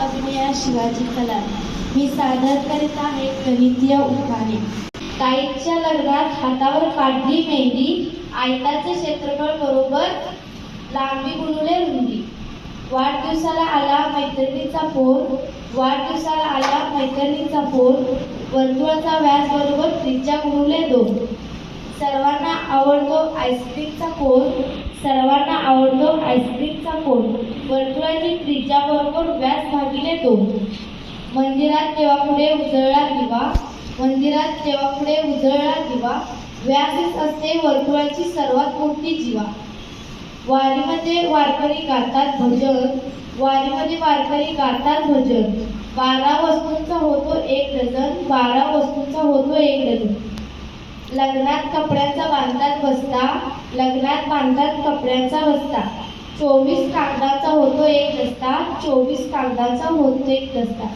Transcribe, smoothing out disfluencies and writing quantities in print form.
अभिनया शिवाजी कला मी सादर करीत आहे गणितीय उखाणे। ताईच्या लग्नात हातावर काढली मेहंदी, आयताचे क्षेत्रफळ बरोबर लांबी गुणुले रुंदी। वाढदिवसाला आला मैत्रिणीचा फोन, वाढदिवसाला आला मैत्रिणीचा फोन, वर्तुळाचा व्यास बरोबर त्रिज्या गुणुले 2। सर्वांना आवडतो आईस्क्रीमचा कोन, सर्वांना आवडतो आईस्क्रीमचा कोन, वर्तुळाची त्रिज्या बरोबर व्यास भागिले 2। मंदिरात देवापुढे उजळला दिवा, मंदिरात देवापुढे उजळला दिवा, व्यासच असते वर्तुळाची सर्वात मोठी जीवा। वारीमध्ये वारकरी गातात भजन, वारीमध्ये वारकरी गातात भजन, 12 वस्तूंचा होतो 1 डझन, 12 वस्तूंचा होतो 1 डझन। लग्नात कपड्यांचा बांधतात बस्ता, लग्नात बांधतात कपड्यांचा बस्ता, 24 कागदाचा होतो 1 दस्ता, 24 कागदाचा होतो 1 दस्ता।